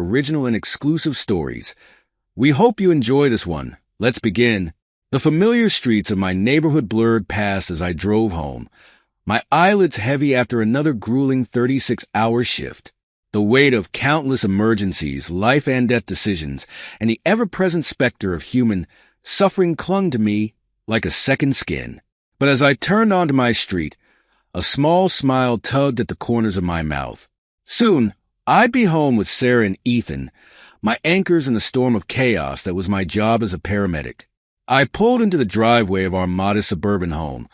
original and exclusive stories. We hope you enjoy this one. Let's begin. The familiar streets of my neighborhood blurred past as I drove home, my eyelids heavy after another grueling 36-hour shift. The weight of countless emergencies, life and death decisions, and the ever-present specter of human suffering clung to me like a second skin. But as I turned onto my street, a small smile tugged at the corners of my mouth. Soon, I'd be home with Sarah and Ethan, my anchors in the storm of chaos that was my job as a paramedic. I pulled into the driveway of our modest suburban home,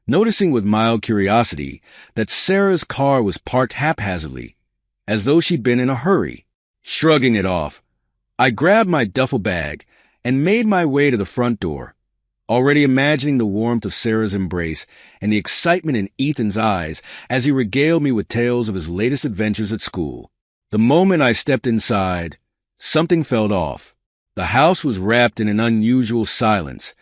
noticing with mild curiosity that Sarah's car was parked haphazardly, as though she'd been in a hurry. Shrugging it off, I grabbed my duffel bag and made my way to the front door, already imagining the warmth of Sarah's embrace and the excitement in Ethan's eyes as he regaled me with tales of his latest adventures at school. The moment I stepped inside, something felt off. The house was wrapped in an unusual silence,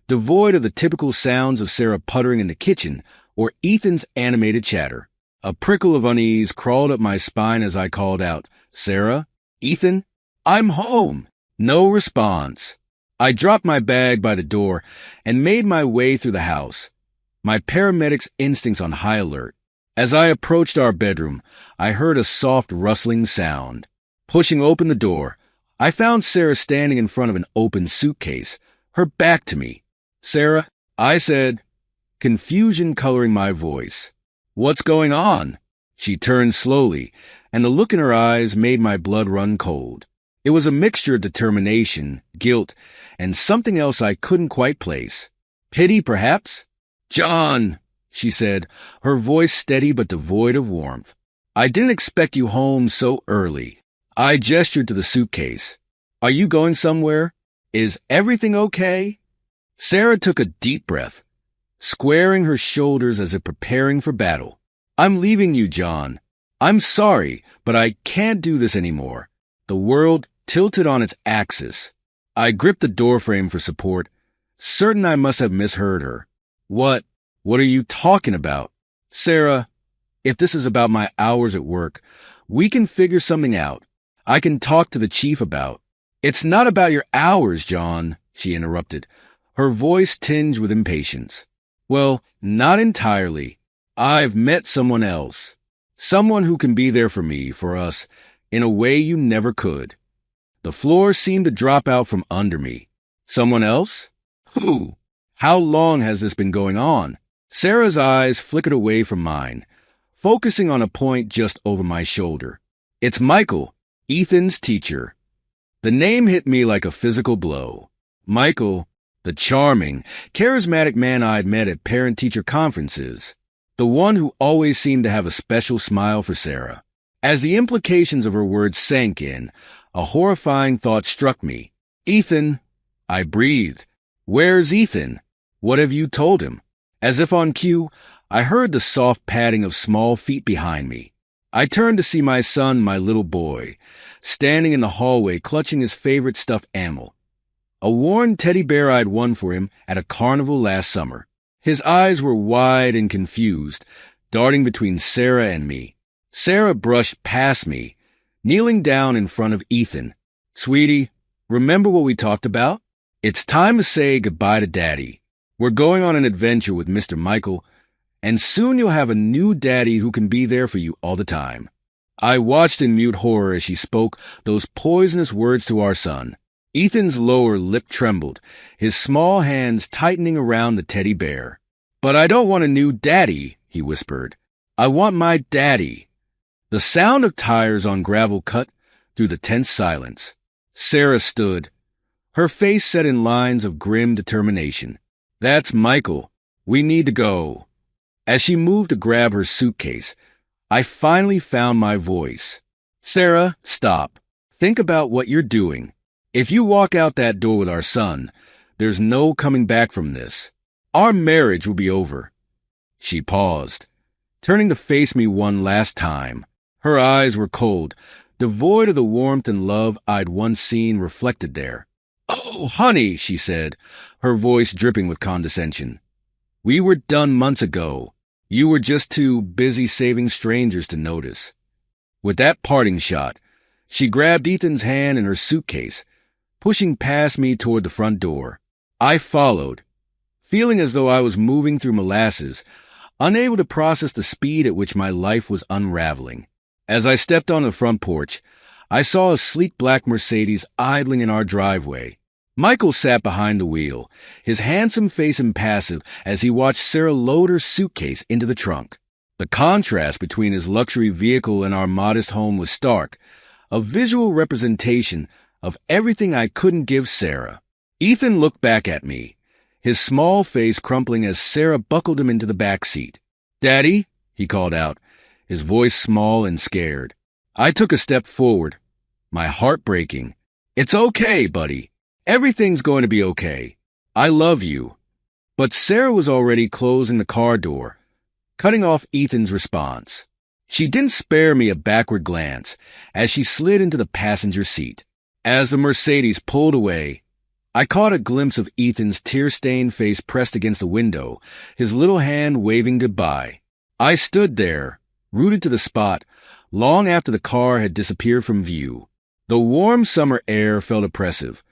devoid of the typical sounds of Sarah puttering in the kitchen or Ethan's animated chatter. A prickle of unease crawled up my spine as I called out, "Sarah? Ethan? I'm home!" No response. I dropped my bag by the door and made my way through the house, my paramedic's instincts on high alert. As I approached our bedroom, I heard a soft rustling sound. Pushing open the door, I found Sarah standing in front of an open suitcase, her back to me. "Sarah," I said, confusion coloring my voice. "What's going on?" She turned slowly, and the look in her eyes made my blood run cold. It was a mixture of determination, guilt, and something else I couldn't quite place. Pity, perhaps? "John," she said, her voice steady but devoid of warmth. "I didn't expect you home so early." I gestured to the suitcase. "Are you going somewhere? Is everything okay?" Sarah took a deep breath, squaring her shoulders as if preparing for battle. "I'm leaving you, John. I'm sorry, but I can't do this anymore." The world tilted on its axis. I gripped the doorframe for support, certain I must have misheard her. What are you talking about?" "Sarah, if this is about my hours at work, we can figure something out. I can talk to the chief about." "It's not about your hours, John," she interrupted, her voice tinged with impatience. "Well, not entirely. I've met someone else. Someone who can be there for me, for us, in a way you never could." The floor seemed to drop out from under me. "Someone else? Who? How long has this been going on?" Sarah's eyes flickered away from mine, focusing on a point just over my shoulder. "It's Michael, Ethan's teacher." The name hit me like a physical blow. Michael, the charming, charismatic man I'd met at parent-teacher conferences. The one who always seemed to have a special smile for Sarah. As the implications of her words sank in, a horrifying thought struck me. "Ethan," I breathed. "Where's Ethan? What have you told him?" As if on cue, I heard the soft padding of small feet behind me. I turned to see my son, my little boy, standing in the hallway clutching his favorite stuffed animal, a worn teddy bear I'd won for him at a carnival last summer. His eyes were wide and confused, darting between Sarah and me. Sarah brushed past me, kneeling down in front of Ethan. "Sweetie, remember what we talked about? It's time to say goodbye to Daddy. We're going on an adventure with Mr. Michael, and soon you'll have a new daddy who can be there for you all the time." I watched in mute horror as she spoke those poisonous words to our son. Ethan's lower lip trembled, his small hands tightening around the teddy bear. "But I don't want a new daddy," he whispered. "I want my daddy." The sound of tires on gravel cut through the tense silence. Sarah stood, her face set in lines of grim determination. "That's Michael. We need to go." As she moved to grab her suitcase, I finally found my voice. "Sarah, stop. Think about what you're doing. If you walk out that door with our son, there's no coming back from this. Our marriage will be over." She paused, turning to face me one last time. Her eyes were cold, devoid of the warmth and love I'd once seen reflected there. "Oh, honey," she said, her voice dripping with condescension. "We were done months ago. You were just too busy saving strangers to notice." With that parting shot, She grabbed Ethan's hand in her suitcase, pushing past me toward the front door. I followed, feeling as though I was moving through molasses, unable to process the speed at which my life was unraveling. As I stepped on the front porch, I saw a sleek black Mercedes idling in our driveway. Michael sat behind the wheel, his handsome face impassive as he watched Sarah load her suitcase into the trunk. The contrast between his luxury vehicle and our modest home was stark, a visual representation of everything I couldn't give Sarah. Ethan looked back at me, his small face crumpling as Sarah buckled him into the back seat. "Daddy," he called out, his voice small and scared. I took a step forward, my heart breaking. "It's okay, buddy. Everything's going to be okay. I love you." But Sarah was already closing the car door, cutting off Ethan's response. She didn't spare me a backward glance as she slid into the passenger seat. As the Mercedes pulled away, I caught a glimpse of Ethan's tear-stained face pressed against the window, his little hand waving goodbye. I stood there, rooted to the spot, long after the car had disappeared from view. The warm summer air felt oppressive,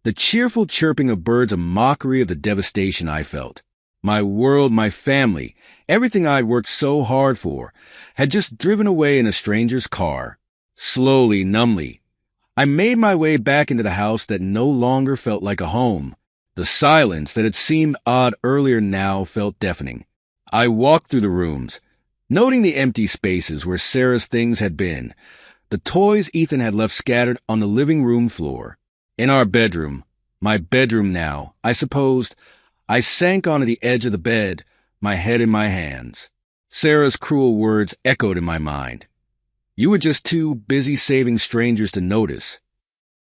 the cheerful chirping of birds a mockery of the devastation I felt. My world, my family, everything I'd worked so hard for, had just driven away in a stranger's car. Slowly, numbly, I made my way back into the house that no longer felt like a home. The silence that had seemed odd earlier now felt deafening. I walked through the rooms, noting the empty spaces where Sarah's things had been, the toys Ethan had left scattered on the living room floor. In our bedroom, my bedroom now, I supposed, I sank onto the edge of the bed, my head in my hands. Sarah's cruel words echoed in my mind. "You were just too busy saving strangers to notice."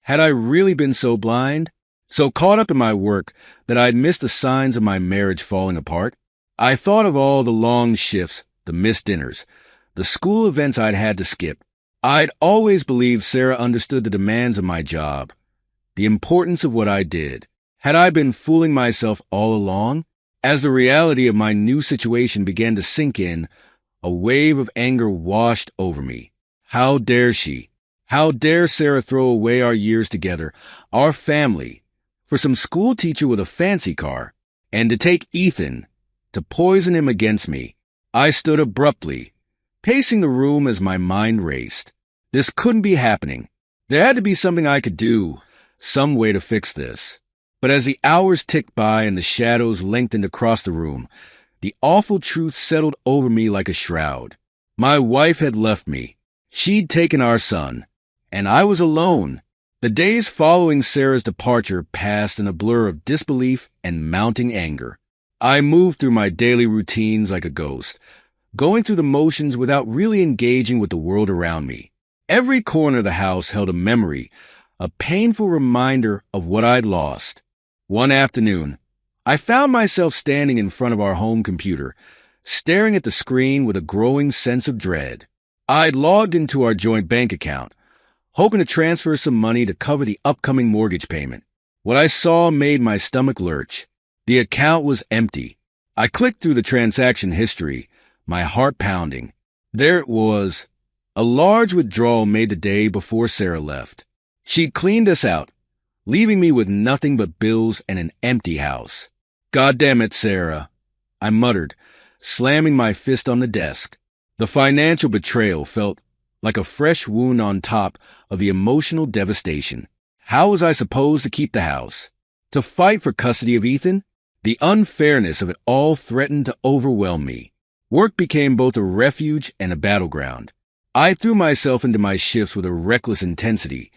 Had I really been so blind, so caught up in my work that I'd missed the signs of my marriage falling apart? I thought of all the long shifts, the missed dinners, the school events I'd had to skip. I'd always believed Sarah understood the demands of my job, the importance of what I did. Had I been fooling myself all along? As the reality of my new situation began to sink in, a wave of anger washed over me. How dare she? How dare Sarah throw away our years together, our family, for some school teacher with a fancy car, and to take Ethan, to poison him against me? I stood abruptly, pacing the room as my mind raced. This couldn't be happening. There had to be something I could do, some way to fix this. But as the hours ticked by and the shadows lengthened across the room, the awful truth settled over me like a shroud. My wife had left me. She'd taken our son, and I was alone. The days following Sarah's departure passed in a blur of disbelief and mounting anger. I moved through my daily routines like a ghost, going through the motions without really engaging with the world around me. Every corner of the house held a memory, a painful reminder of what I'd lost. One afternoon, I found myself standing in front of our home computer, staring at the screen with a growing sense of dread. I'd logged into our joint bank account, hoping to transfer some money to cover the upcoming mortgage payment. What I saw made my stomach lurch. The account was empty. I clicked through the transaction history, my heart pounding. There it was, a large withdrawal made the day before Sarah left. She'd cleaned us out, leaving me with nothing but bills and an empty house. "God damn it, Sarah," I muttered, slamming my fist on the desk. The financial betrayal felt like a fresh wound on top of the emotional devastation. How was I supposed to keep the house? To fight for custody of Ethan? The unfairness of it all threatened to overwhelm me. Work became both a refuge and a battleground. I threw myself into my shifts with a reckless intensity,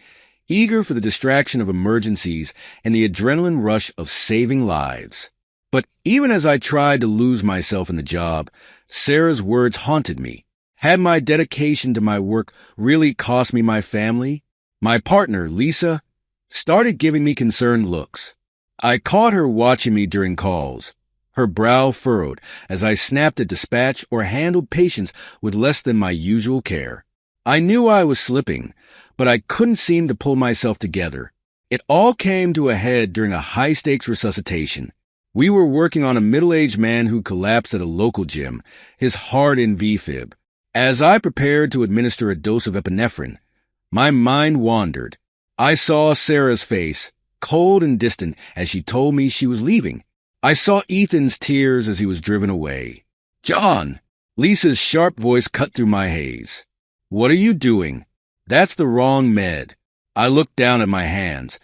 eager for the distraction of emergencies and the adrenaline rush of saving lives. But even as I tried to lose myself in the job, Sarah's words haunted me. Had my dedication to my work really cost me my family? My partner, Lisa, started giving me concerned looks. I caught her watching me during calls, her brow furrowed as I snapped at dispatch or handled patients with less than my usual care. I knew I was slipping, but I couldn't seem to pull myself together. It all came to a head during a high-stakes resuscitation. We were working on a middle-aged man who collapsed at a local gym, his heart in VFib. As I prepared to administer a dose of epinephrine, My mind wandered. I saw Sarah's face, cold and distant as she told me she was leaving. I saw Ethan's tears as he was driven away. John! Lisa's sharp voice cut through my haze. What are you doing? That's the wrong med. I looked down at my hands,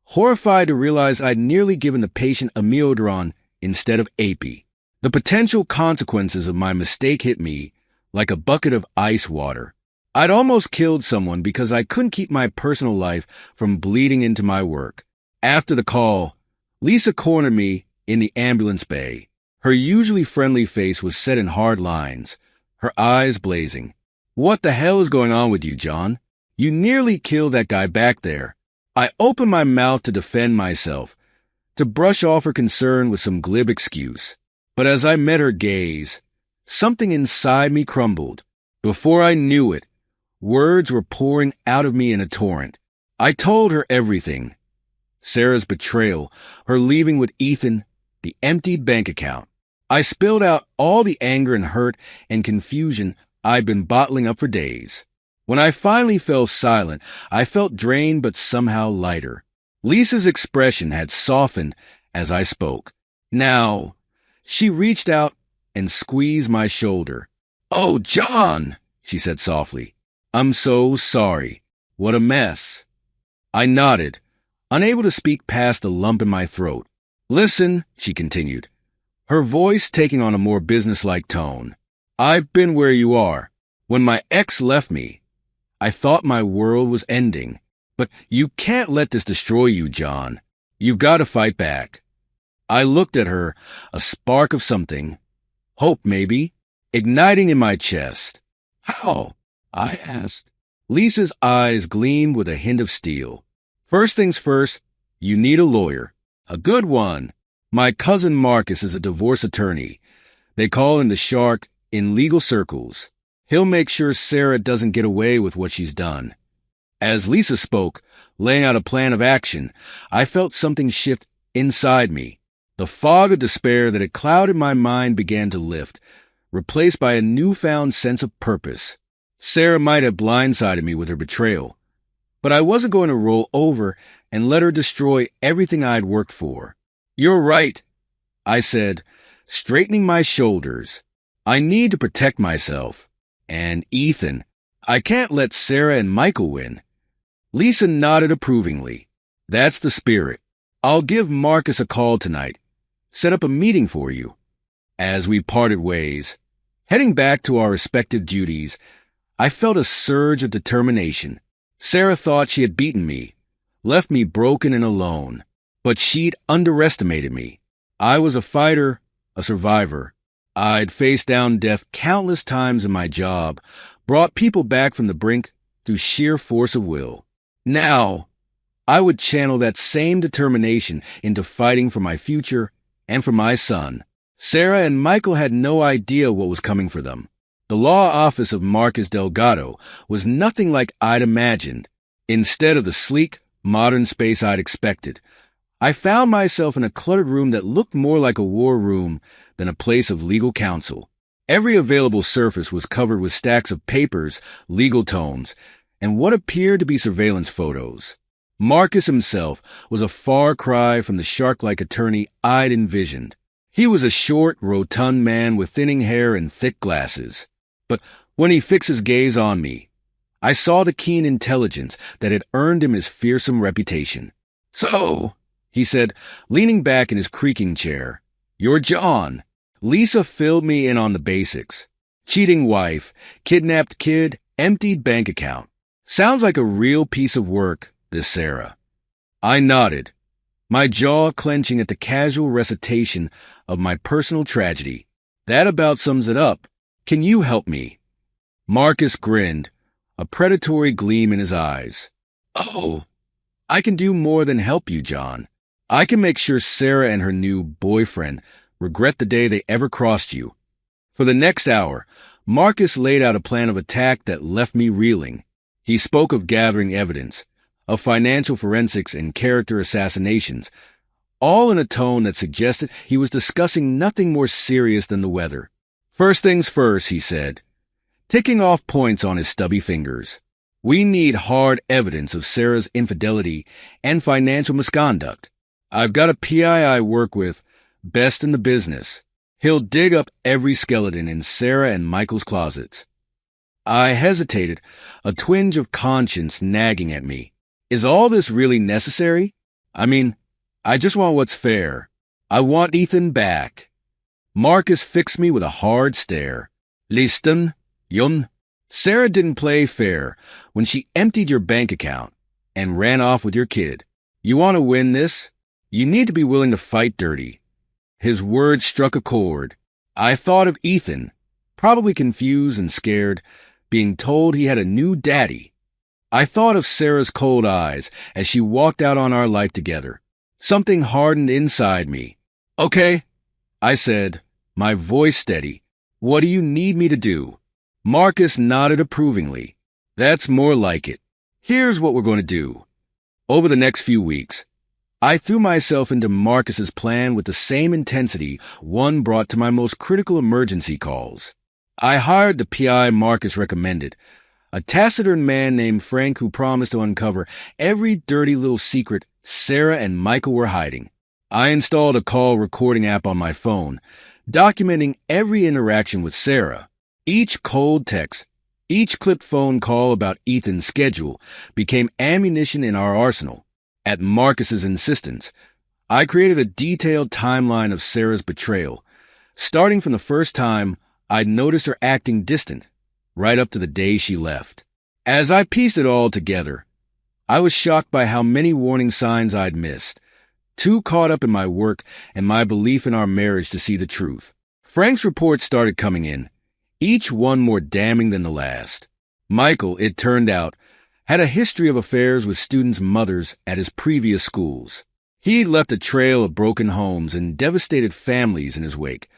horrified to realize I'd nearly given the patient amiodarone instead of API. The potential consequences of my mistake hit me like a bucket of ice water. I'd almost killed someone because I couldn't keep my personal life from bleeding into my work. After the call, Lisa cornered me in the ambulance bay. Her usually friendly face was set in hard lines, her eyes blazing. What the hell is going on with you, John? You nearly killed that guy back there. I opened my mouth to defend myself, to brush off her concern with some glib excuse. But as I met her gaze, something inside me crumbled. Before I knew it, words were pouring out of me in a torrent. I told her everything. Sarah's betrayal, her leaving with Ethan, the emptied bank account. I spilled out all the anger and hurt and confusion I'd been bottling up for days. When I finally fell silent, I felt drained but somehow lighter. Lisa's expression had softened as I spoke. Now, she reached out and squeezed my shoulder. Oh, John, she said softly. I'm so sorry. What a mess. I nodded, unable to speak past the lump in my throat. Listen, she continued, her voice taking on a more businesslike tone. I've been where you are. When my ex left me, I thought my world was ending. But you can't let this destroy you, John. You've got to fight back. I looked at her, a spark of something, hope maybe, igniting in my chest. How? I asked. Lisa's eyes gleamed with a hint of steel. First things first, you need a lawyer. A good one. My cousin Marcus is a divorce attorney. They call him the Shark in legal circles. He'll make sure Sarah doesn't get away with what she's done. As Lisa spoke, laying out a plan of action, I felt something shift inside me. The fog of despair that had clouded my mind began to lift, replaced by a newfound sense of purpose. Sarah might have blindsided me with her betrayal, but I wasn't going to roll over and let her destroy everything I'd worked for. You're right, I said, straightening my shoulders. I need to protect myself. And Ethan, I can't let Sarah and Michael win. Lisa nodded approvingly. That's the spirit. I'll give Marcus a call tonight. Set up a meeting for you. As we parted ways, heading back to our respective duties, I felt a surge of determination. Sarah thought she had beaten me, left me broken and alone, but she'd underestimated me. I was a fighter, a survivor. I'd faced down death countless times in my job, brought people back from the brink through sheer force of will. Now, I would channel that same determination into fighting for my future and for my son. Sarah and Michael had no idea what was coming for them. The law office of Marcus Delgado was nothing like I'd imagined. Instead of the sleek, modern space I'd expected, I found myself in a cluttered room that looked more like a war room than a place of legal counsel. Every available surface was covered with stacks of papers, legal tomes, and what appeared to be surveillance photos. Marcus himself was a far cry from the shark-like attorney I'd envisioned. He was a short, rotund man with thinning hair and thick glasses. But when he fixed his gaze on me, I saw the keen intelligence that had earned him his fearsome reputation. So, he said, leaning back in his creaking chair, you're John. Lisa filled me in on the basics. Cheating wife, kidnapped kid, emptied bank account. Sounds like a real piece of work, this Sarah. I nodded, my jaw clenching at the casual recitation of my personal tragedy. That about sums it up. Can you help me? Marcus grinned, a predatory gleam in his eyes. Oh, I can do more than help you, John. I can make sure Sarah and her new boyfriend regret the day they ever crossed you. For the next hour, Marcus laid out a plan of attack that left me reeling. He spoke of gathering evidence, of financial forensics and character assassinations, all in a tone that suggested he was discussing nothing more serious than the weather. First things first, he said, ticking off points on his stubby fingers. We need hard evidence of Sarah's infidelity and financial misconduct. I've got a PI I work with, best in the business. He'll dig up every skeleton in Sarah and Michael's closets. I hesitated, a twinge of conscience nagging at me. Is all this really necessary? I mean, I just want what's fair. I want Ethan back. Marcus fixed me with a hard stare. Listen, Yun. Sarah didn't play fair when she emptied your bank account and ran off with your kid. You want to win this? You need to be willing to fight dirty. His words struck a chord. I thought of Ethan, probably confused and scared, being told he had a new daddy. I thought of Sarah's cold eyes as she walked out on our life together. Something hardened inside me. Okay, I said, my voice steady. What do you need me to do? Marcus nodded approvingly. That's more like it. Here's what we're going to do. Over the next few weeks, I threw myself into Marcus's plan with the same intensity one brought to my most critical emergency calls. I hired the PI Marcus recommended, a taciturn man named Frank who promised to uncover every dirty little secret Sarah and Michael were hiding. I installed a call recording app on my phone, documenting every interaction with Sarah. Each cold text, each clipped phone call about Ethan's schedule became ammunition in our arsenal. At Marcus's insistence, I created a detailed timeline of Sarah's betrayal, starting from the first time I'd noticed her acting distant, right up to the day she left. As I pieced it all together, I was shocked by how many warning signs I'd missed, too caught up in my work and my belief in our marriage to see the truth. Frank's reports started coming in, each one more damning than the last. Michael, it turned out, had a history of affairs with students' mothers at his previous schools. He'd left a trail of broken homes and devastated families in his wake,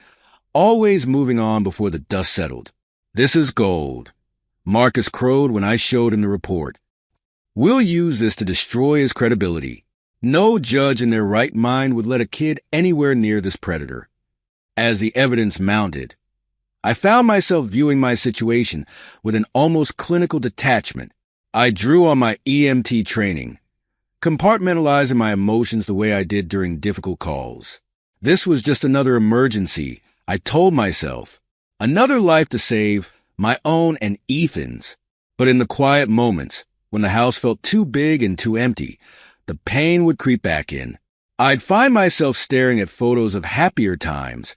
always moving on before the dust settled. This is gold, Marcus crowed when I showed him the report. We'll use this to destroy his credibility. No judge in their right mind would let a kid anywhere near this predator. As the evidence mounted, I found myself viewing my situation with an almost clinical detachment. I drew on my EMT training, compartmentalizing my emotions the way I did during difficult calls. This was just another emergency, I told myself. Another life to save, my own and Ethan's. But in the quiet moments, when the house felt too big and too empty, the pain would creep back in. I'd find myself staring at photos of happier times,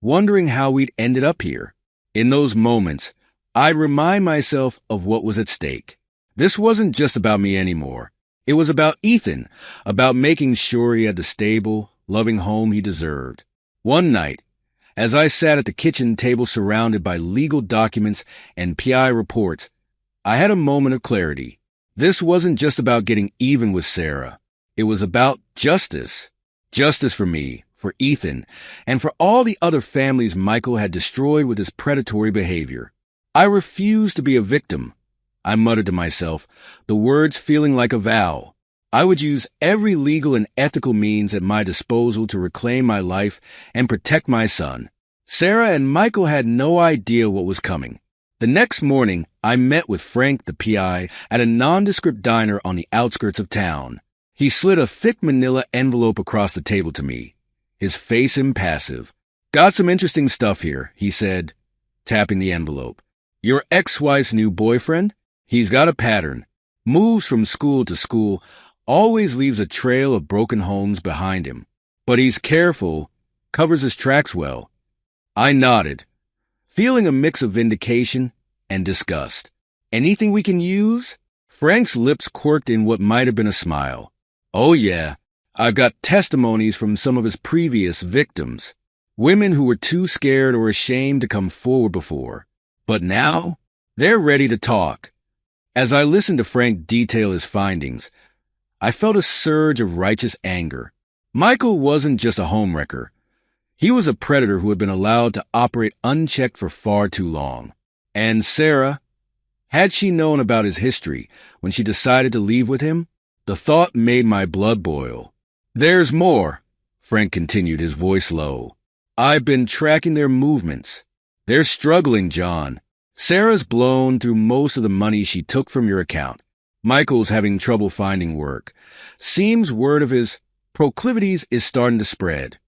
wondering how we'd ended up here. In those moments, I'd remind myself of what was at stake. This wasn't just about me anymore. It was about Ethan, about making sure he had the stable, loving home he deserved. One night, as I sat at the kitchen table surrounded by legal documents and PI reports, I had a moment of clarity. This wasn't just about getting even with Sarah. It was about justice. Justice for me, for Ethan, and for all the other families Michael had destroyed with his predatory behavior. I refused to be a victim, I muttered to myself, the words feeling like a vow. I would use every legal and ethical means at my disposal to reclaim my life and protect my son. Sarah and Michael had no idea what was coming. The next morning, I met with Frank, the PI, at a nondescript diner on the outskirts of town. He slid a thick manila envelope across the table to me, his face impassive. Got some interesting stuff here, he said, tapping the envelope. Your ex-wife's new boyfriend? He's got a pattern. Moves from school to school, always leaves a trail of broken homes behind him. But he's careful, covers his tracks well. I nodded, feeling a mix of vindication and disgust. Anything we can use? Frank's lips quirked in what might have been a smile. Oh yeah, I've got testimonies from some of his previous victims. Women who were too scared or ashamed to come forward before. But now, they're ready to talk. As I listened to Frank detail his findings, I felt a surge of righteous anger. Michael wasn't just a homewrecker. He was a predator who had been allowed to operate unchecked for far too long. And Sarah, had she known about his history when she decided to leave with him, the thought made my blood boil. There's more, Frank continued, his voice low. I've been tracking their movements. They're struggling, John. Sarah's blown through most of the money she took from your account. Michael's having trouble finding work. Seems word of his proclivities is starting to spread.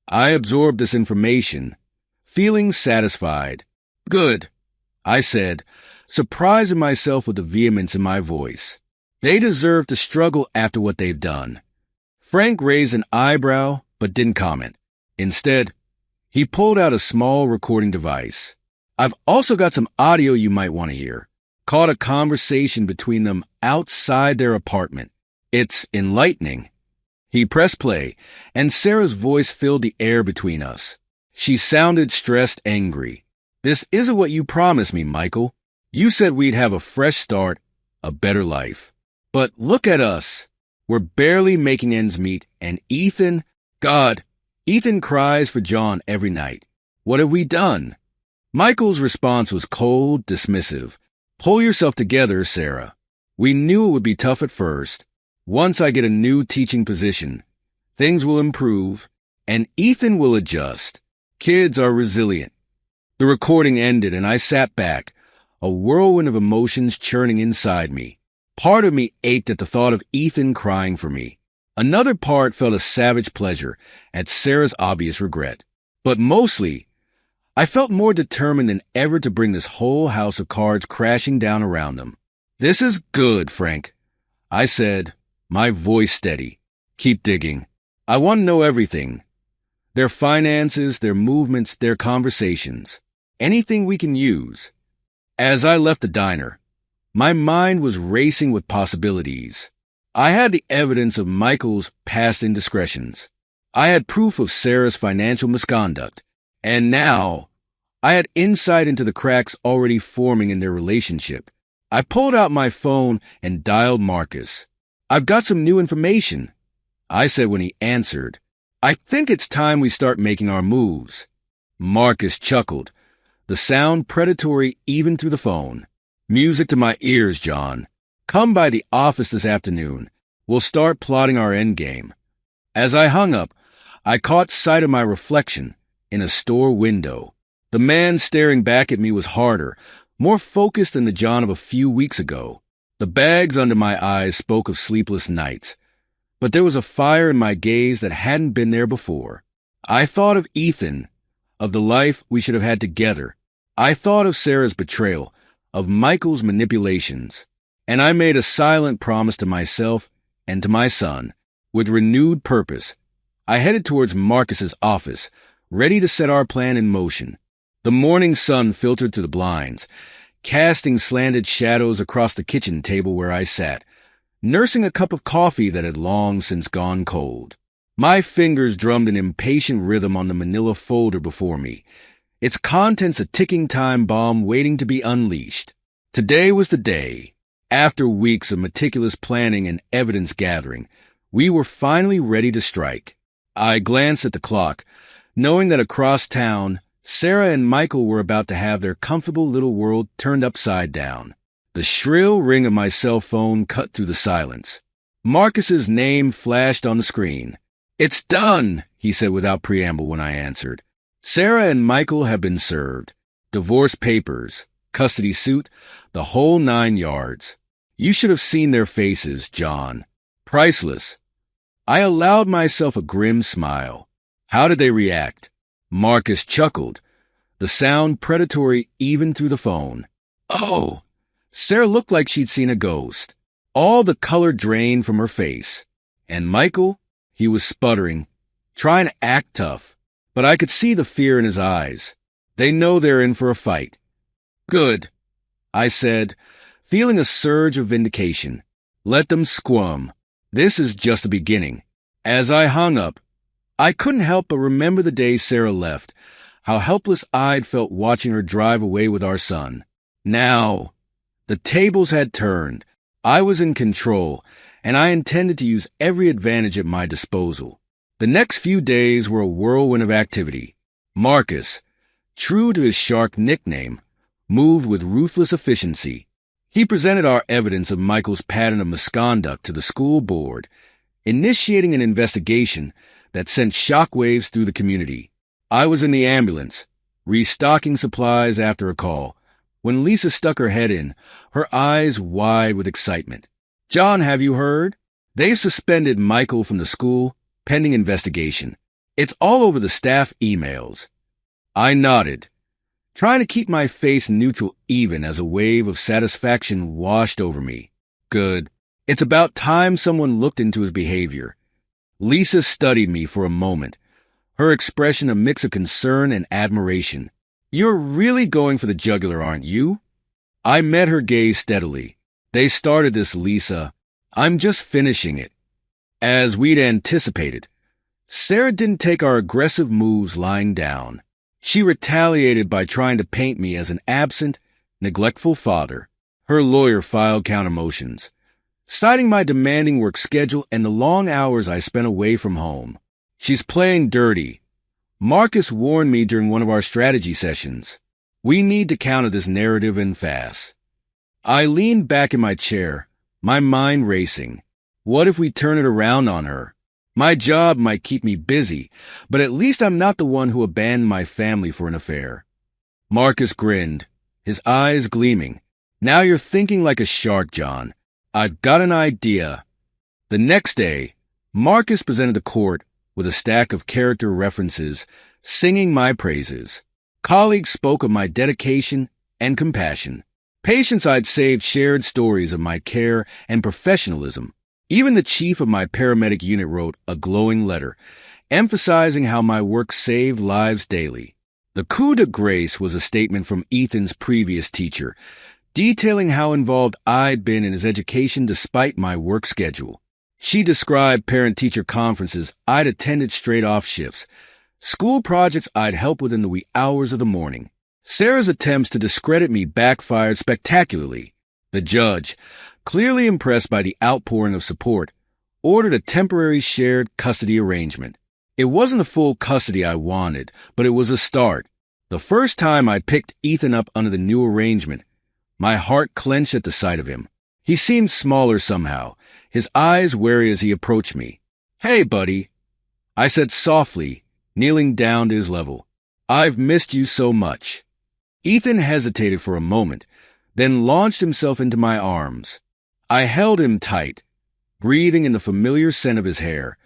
I absorbed this information, feeling satisfied. Good, I said, surprising myself with the vehemence in my voice. They deserve to struggle after what they've done. Frank raised an eyebrow, but didn't comment. Instead, he pulled out a small recording device. I've also got some audio you might want to hear. Caught a conversation between them outside their apartment. It's enlightening. He pressed play, and Sarah's voice filled the air between us. She sounded stressed, angry. This isn't what you promised me, Michael. You said we'd have a fresh start, a better life. But look at us. We're barely making ends meet, and Ethan cries for John every night. What have we done? Michael's response was cold, dismissive. Pull yourself together, Sarah. We knew it would be tough at first. Once I get a new teaching position, things will improve, and Ethan will adjust. Kids are resilient. The recording ended, and I sat back, a whirlwind of emotions churning inside me. Part of me ached at the thought of Ethan crying for me. Another part felt a savage pleasure at Sarah's obvious regret. But mostly, I felt more determined than ever to bring this whole house of cards crashing down around them. This is good, Frank, I said, my voice steady. Keep digging. I want to know everything. Their finances, their movements, their conversations. Anything we can use. As I left the diner, my mind was racing with possibilities. I had the evidence of Michael's past indiscretions. I had proof of Sarah's financial misconduct. And now, I had insight into the cracks already forming in their relationship. I pulled out my phone and dialed Marcus. I've got some new information, I said when he answered. I think it's time we start making our moves. Marcus chuckled, the sound predatory even through the phone. Music to my ears, John. Come by the office this afternoon. We'll start plotting our endgame. As I hung up, I caught sight of my reflection in a store window. The man staring back at me was harder, more focused than the John of a few weeks ago. The bags under my eyes spoke of sleepless nights, but there was a fire in my gaze that hadn't been there before. I thought of Ethan, of the life we should have had together. I thought of Sarah's betrayal, of Michael's manipulations, and I made a silent promise to myself and to my son. With renewed purpose, I headed towards Marcus's office, ready to set our plan in motion. The morning sun filtered through the blinds, casting slanted shadows across the kitchen table where I sat, nursing a cup of coffee that had long since gone cold. My fingers drummed an impatient rhythm on the manila folder before me, its contents a ticking time bomb waiting to be unleashed. Today was the day. After weeks of meticulous planning and evidence gathering, we were finally ready to strike. I glanced at the clock, knowing that across town, Sarah and Michael were about to have their comfortable little world turned upside down. The shrill ring of my cell phone cut through the silence. Marcus's name flashed on the screen. "It's done," he said without preamble when I answered. "Sarah and Michael have been served. Divorce papers, custody suit, the whole 9 yards. You should have seen their faces, John. Priceless." I allowed myself a grim smile. How did they react? Marcus chuckled, the sound predatory even through the phone. "Oh!" Sarah looked like she'd seen a ghost. All the color drained from her face. And Michael? He was sputtering, trying to act tough, but I could see the fear in his eyes. They know they're in for a fight. "Good," I said, feeling a surge of vindication. "Let them squirm. This is just the beginning." As I hung up, I couldn't help but remember the day Sarah left, how helpless I'd felt watching her drive away with our son. Now, the tables had turned. I was in control, and I intended to use every advantage at my disposal. The next few days were a whirlwind of activity. Marcus, true to his shark nickname, moved with ruthless efficiency. He presented our evidence of Michael's pattern of misconduct to the school board, initiating an investigation that sent shockwaves through the community. I was in the ambulance, restocking supplies after a call, when Lisa stuck her head in, her eyes wide with excitement. "John, have you heard? They've suspended Michael from the school, pending investigation. It's all over the staff emails." I nodded, trying to keep my face neutral even as a wave of satisfaction washed over me. Good. It's about time someone looked into his behavior. Lisa studied me for a moment, her expression a mix of concern and admiration. "You're really going for the jugular, aren't you?" I met her gaze steadily. "They started this, Lisa. I'm just finishing it." As we'd anticipated, Sarah didn't take our aggressive moves lying down. She retaliated by trying to paint me as an absent, neglectful father. Her lawyer filed counter motions, citing my demanding work schedule and the long hours I spent away from home. "She's playing dirty. Marcus warned me during one of our strategy sessions. We need to counter this narrative and fast." I leaned back in my chair, my mind racing. What if we turn it around on her? My job might keep me busy, but at least I'm not the one who abandoned my family for an affair. Marcus grinned, his eyes gleaming. "Now you're thinking like a shark, John. I've got an idea." The next day, Marcus presented the court with a stack of character references, singing my praises. Colleagues spoke of my dedication and compassion. Patients I'd saved shared stories of my care and professionalism. Even the chief of my paramedic unit wrote a glowing letter, emphasizing how my work saved lives daily. The coup de grace was a statement from Ethan's previous teacher, detailing how involved I'd been in his education despite my work schedule. She described parent-teacher conferences I'd attended straight off shifts, school projects I'd helped with in the wee hours of the morning. Sarah's attempts to discredit me backfired spectacularly. The judge, clearly impressed by the outpouring of support, ordered a temporary shared custody arrangement. It wasn't the full custody I wanted, but it was a start. The first time I picked Ethan up under the new arrangement, my heart clenched at the sight of him. He seemed smaller somehow, his eyes wary as he approached me. "Hey, buddy," I said softly, kneeling down to his level. "I've missed you so much." Ethan hesitated for a moment, then launched himself into my arms. I held him tight, breathing in the familiar scent of his hair,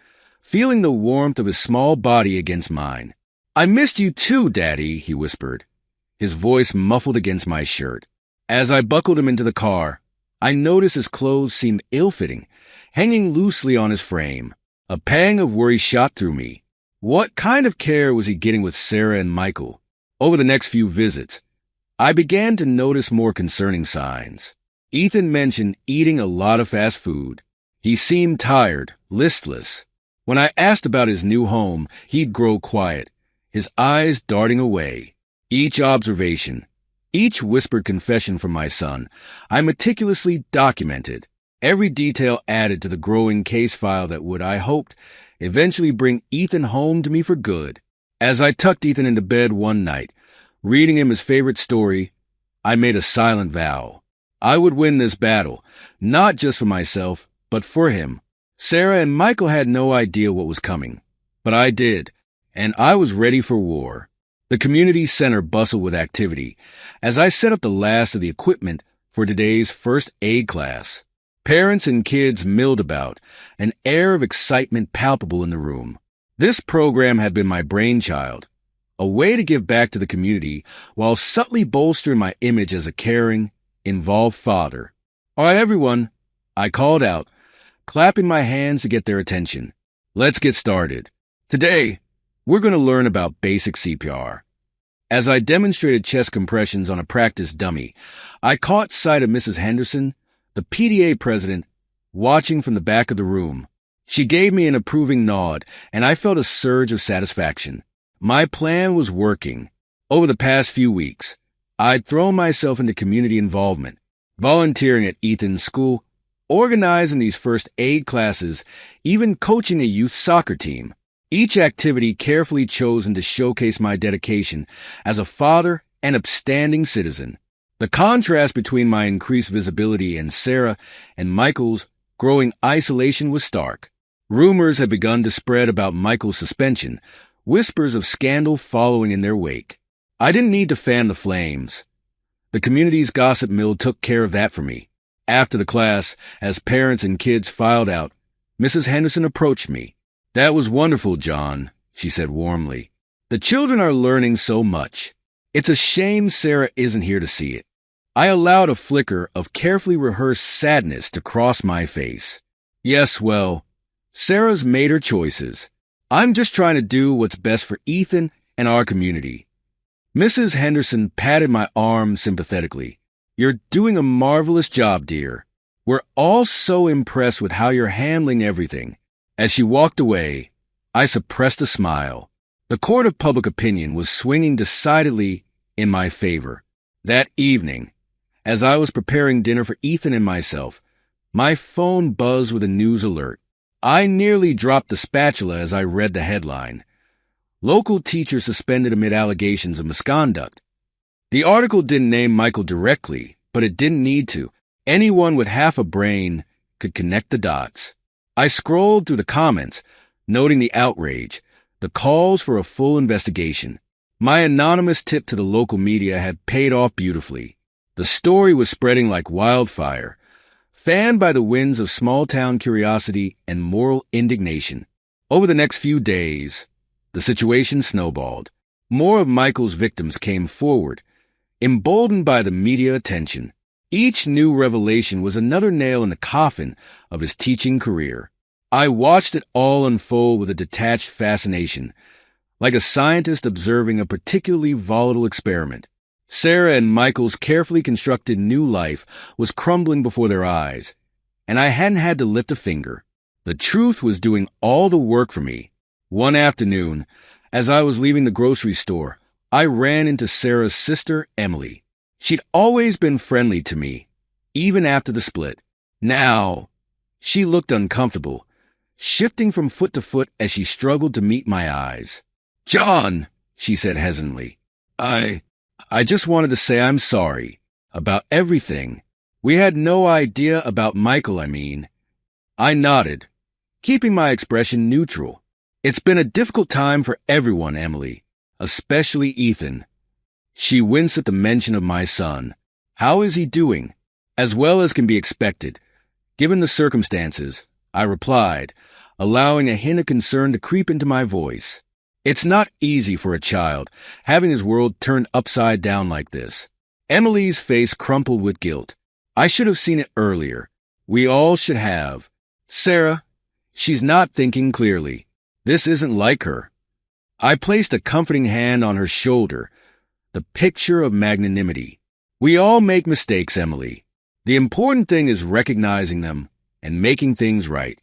feeling the warmth of his small body against mine. "I missed you too, Daddy," he whispered, his voice muffled against my shirt. As I buckled him into the car, I noticed his clothes seemed ill-fitting, hanging loosely on his frame. A pang of worry shot through me. What kind of care was he getting with Sarah and Michael? Over the next few visits, I began to notice more concerning signs. Ethan mentioned eating a lot of fast food. He seemed tired, listless. When I asked about his new home, he'd grow quiet, his eyes darting away. Each observation, each whispered confession from my son, I meticulously documented. Every detail added to the growing case file that would, I hoped, eventually bring Ethan home to me for good. As I tucked Ethan into bed one night, reading him his favorite story, I made a silent vow. I would win this battle, not just for myself, but for him. Sarah and Michael had no idea what was coming, but I did, and I was ready for war. The community center bustled with activity as I set up the last of the equipment for today's first aid class. Parents and kids milled about, an air of excitement palpable in the room. This program had been my brainchild, a way to give back to the community while subtly bolstering my image as a caring, involved father. "All right, everyone," I called out, clapping my hands to get their attention. "Let's get started. Today, we're going to learn about basic CPR." As I demonstrated chest compressions on a practice dummy, I caught sight of Mrs. Henderson, the PTA president, watching from the back of the room. She gave me an approving nod, and I felt a surge of satisfaction. My plan was working. Over the past few weeks, I'd thrown myself into community involvement, volunteering at Ethan's school, organizing these first aid classes, even coaching a youth soccer team. Each activity carefully chosen to showcase my dedication as a father and upstanding citizen. The contrast between my increased visibility and Sarah and Michael's growing isolation was stark. Rumors had begun to spread about Michael's suspension, whispers of scandal following in their wake. I didn't need to fan the flames. The community's gossip mill took care of that for me. After the class, as parents and kids filed out, Mrs. Henderson approached me. "That was wonderful, John," she said warmly. "The children are learning so much. It's a shame Sarah isn't here to see it." I allowed a flicker of carefully rehearsed sadness to cross my face. Yes, well, Sarah's made her choices. I'm just trying to do what's best for Ethan and our community. Mrs. Henderson patted my arm sympathetically. "You're doing a marvelous job, dear. We're all so impressed with how you're handling everything." As she walked away, I suppressed a smile. The court of public opinion was swinging decidedly in my favor. That evening, as I was preparing dinner for Ethan and myself, my phone buzzed with a news alert. I nearly dropped the spatula as I read the headline. "Local teacher suspended amid allegations of misconduct." The article didn't name Michael directly, but it didn't need to. Anyone with half a brain could connect the dots. I scrolled through the comments, noting the outrage, the calls for a full investigation. My anonymous tip to the local media had paid off beautifully. The story was spreading like wildfire, fanned by the winds of small-town curiosity and moral indignation. Over the next few days, the situation snowballed. More of Michael's victims came forward, emboldened by the media attention. Each new revelation was another nail in the coffin of his teaching career. I watched it all unfold with a detached fascination, like a scientist observing a particularly volatile experiment. Sarah and Michael's carefully constructed new life was crumbling before their eyes, and I hadn't had to lift a finger. The truth was doing all the work for me. One afternoon, as I was leaving the grocery store, I ran into Sarah's sister, Emily. She'd always been friendly to me, even after the split. Now, she looked uncomfortable, shifting from foot to foot as she struggled to meet my eyes. "John," she said hesitantly, I just wanted to say I'm sorry about everything. We had no idea about Michael, I mean." I nodded, keeping my expression neutral. "It's been a difficult time for everyone, Emily, especially Ethan." She winced at the mention of my son. "How is he doing?" "As well as can be expected, given the circumstances," I replied, allowing a hint of concern to creep into my voice. It's not easy for a child, having his world turned upside down like this. Emily's face crumpled with guilt. "I should have seen it earlier. We all should have. Sarah, she's not thinking clearly. This isn't like her." I placed a comforting hand on her shoulder, the picture of magnanimity. "We all make mistakes, Emily. The important thing is recognizing them and making things right."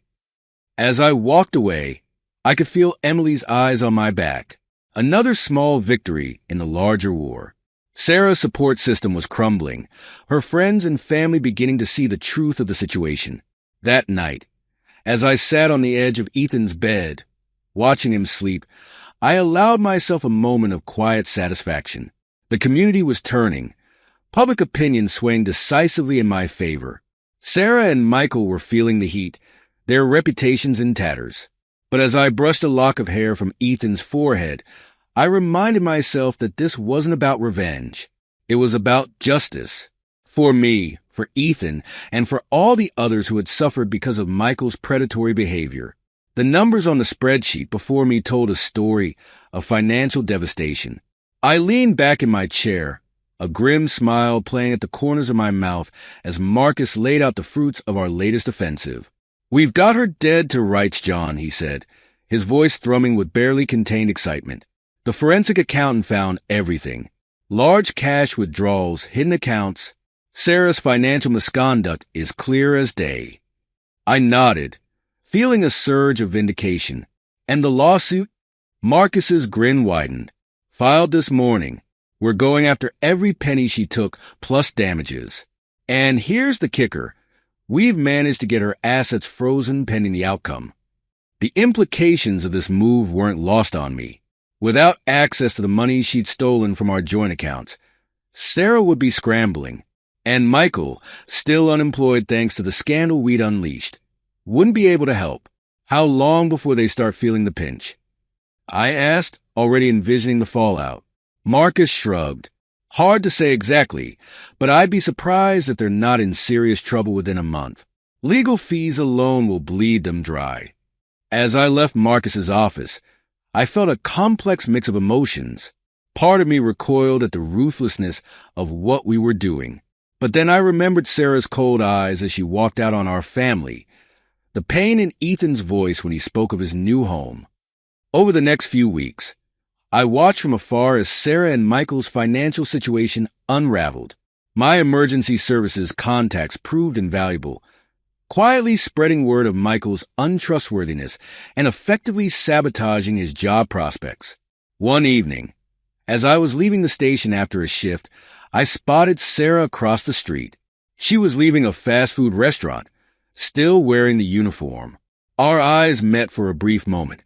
As I walked away, I could feel Emily's eyes on my back. Another small victory in the larger war. Sarah's support system was crumbling, her friends and family beginning to see the truth of the situation. That night, as I sat on the edge of Ethan's bed, watching him sleep, I allowed myself a moment of quiet satisfaction. The community was turning, public opinion swaying decisively in my favor. Sarah and Michael were feeling the heat, their reputations in tatters. But as I brushed a lock of hair from Ethan's forehead, I reminded myself that this wasn't about revenge. It was about justice. For me, for Ethan, and for all the others who had suffered because of Michael's predatory behavior. The numbers on the spreadsheet before me told a story of financial devastation. I leaned back in my chair, a grim smile playing at the corners of my mouth as Marcus laid out the fruits of our latest offensive. "We've got her dead to rights, John," he said, his voice thrumming with barely contained excitement. "The forensic accountant found everything. Large cash withdrawals, hidden accounts. Sarah's financial misconduct is clear as day." I nodded, feeling a surge of vindication. "And the lawsuit?" Marcus's grin widened. "Filed this morning. We're going after every penny she took, plus damages. And here's the kicker. We've managed to get her assets frozen pending the outcome." The implications of this move weren't lost on me. Without access to the money she'd stolen from our joint accounts, Sarah would be scrambling, and Michael, still unemployed thanks to the scandal we'd unleashed, wouldn't be able to help. How long before they start feeling the pinch? I asked, already envisioning the fallout. Marcus shrugged. Hard to say exactly, but I'd be surprised if they're not in serious trouble within a month. Legal fees alone will bleed them dry. As I left Marcus's office, I felt a complex mix of emotions. Part of me recoiled at the ruthlessness of what we were doing. But then I remembered Sarah's cold eyes as she walked out on our family, the pain in Ethan's voice when he spoke of his new home. Over the next few weeks, I watched from afar as Sarah and Michael's financial situation unraveled. My emergency services contacts proved invaluable, quietly spreading word of Michael's untrustworthiness and effectively sabotaging his job prospects. One evening, as I was leaving the station after a shift, I spotted Sarah across the street. She was leaving a fast food restaurant, still wearing the uniform. Our eyes met for a brief moment,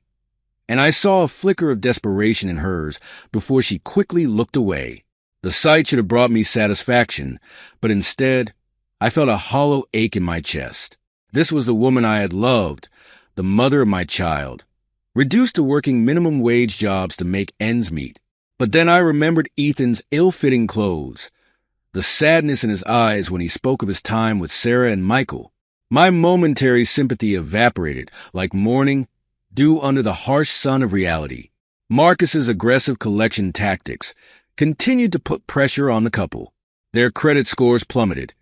and I saw a flicker of desperation in hers before she quickly looked away. The sight should have brought me satisfaction, but instead, I felt a hollow ache in my chest. This was the woman I had loved, the mother of my child, reduced to working minimum wage jobs to make ends meet. But then I remembered Ethan's ill-fitting clothes, the sadness in his eyes when he spoke of his time with Sarah and Michael. My momentary sympathy evaporated like morning dew under the harsh sun of reality. Marcus's aggressive collection tactics continued to put pressure on the couple. Their credit scores plummeted,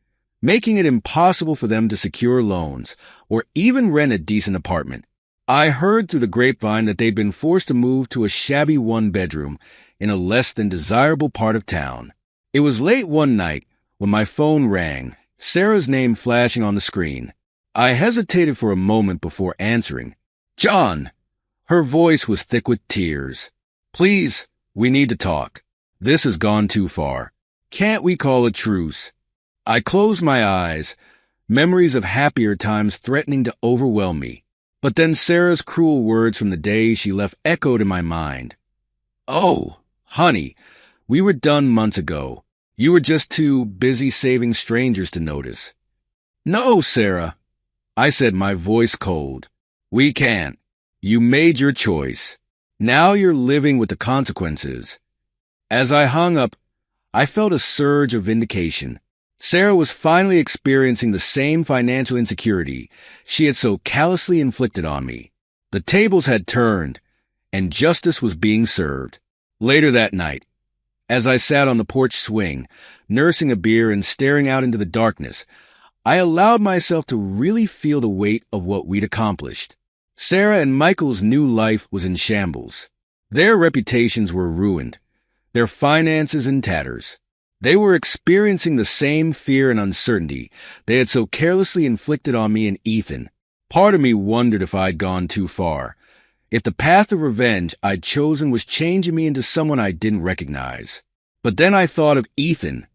making it impossible for them to secure loans or even rent a decent apartment. I heard through the grapevine that they'd been forced to move to a shabby one-bedroom in a less than desirable part of town. It was late one night when my phone rang, Sarah's name flashing on the screen. I hesitated for a moment before answering. "John!" Her voice was thick with tears. "Please, we need to talk. This has gone too far. Can't we call a truce?" I closed my eyes, memories of happier times threatening to overwhelm me. But then Sarah's cruel words from the day she left echoed in my mind. "Oh, honey, we were done months ago. You were just too busy saving strangers to notice." "No, Sarah," I said, my voice cold. "We can't. You made your choice. Now you're living with the consequences." As I hung up, I felt a surge of vindication. Sarah was finally experiencing the same financial insecurity she had so callously inflicted on me. The tables had turned, and justice was being served. Later that night, as I sat on the porch swing, nursing a beer and staring out into the darkness, I allowed myself to really feel the weight of what we'd accomplished. Sarah and Michael's new life was in shambles. Their reputations were ruined, their finances in tatters. They were experiencing the same fear and uncertainty they had so carelessly inflicted on me and Ethan. Part of me wondered if I'd gone too far, if the path of revenge I'd chosen was changing me into someone I didn't recognize. But then I thought of Ethan,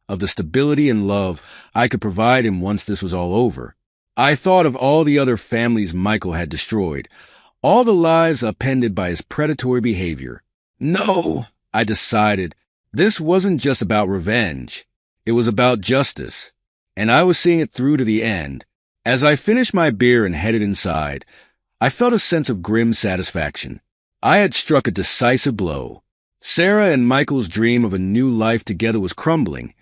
of the stability and love I could provide him once this was all over. I thought of all the other families Michael had destroyed, all the lives upended by his predatory behavior. No, I decided, this wasn't just about revenge. It was about justice, and I was seeing it through to the end. As I finished my beer and headed inside, I felt a sense of grim satisfaction. I had struck a decisive blow. Sarah and Michael's dream of a new life together was crumbling,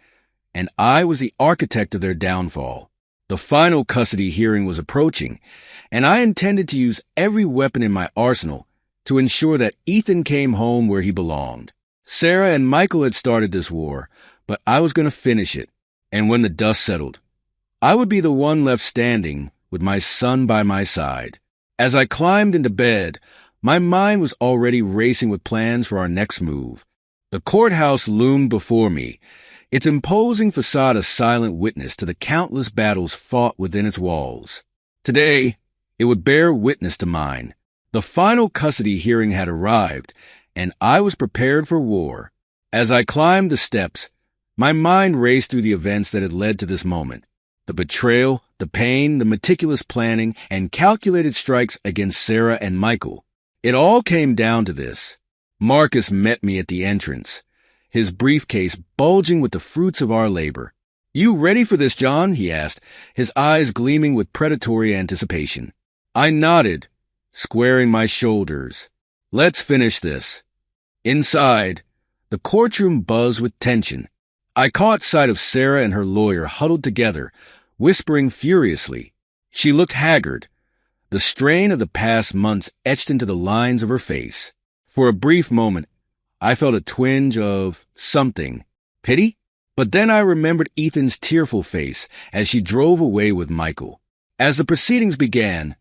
and I was the architect of their downfall. The final custody hearing was approaching, and I intended to use every weapon in my arsenal to ensure that Ethan came home where he belonged. Sarah and Michael had started this war, but I was going to finish it, and when the dust settled, I would be the one left standing with my son by my side. As I climbed into bed, my mind was already racing with plans for our next move. The courthouse loomed before me, its imposing facade a silent witness to the countless battles fought within its walls. Today, it would bear witness to mine. The final custody hearing had arrived, and I was prepared for war. As I climbed the steps, my mind raced through the events that had led to this moment. The betrayal, the pain, the meticulous planning, and calculated strikes against Sarah and Michael. It all came down to this. Marcus met me at the entrance, his briefcase bulging with the fruits of our labor. "You ready for this, John?" he asked, his eyes gleaming with predatory anticipation. I nodded, squaring my shoulders. "Let's finish this." Inside, The courtroom buzzed with tension. I caught sight of Sarah and her lawyer huddled together, whispering furiously. She looked haggard, the strain of the past months etched into the lines of her face. For a brief moment, I felt a twinge of something. Pity? But then I remembered Ethan's tearful face as she drove away with Michael. As the proceedings began,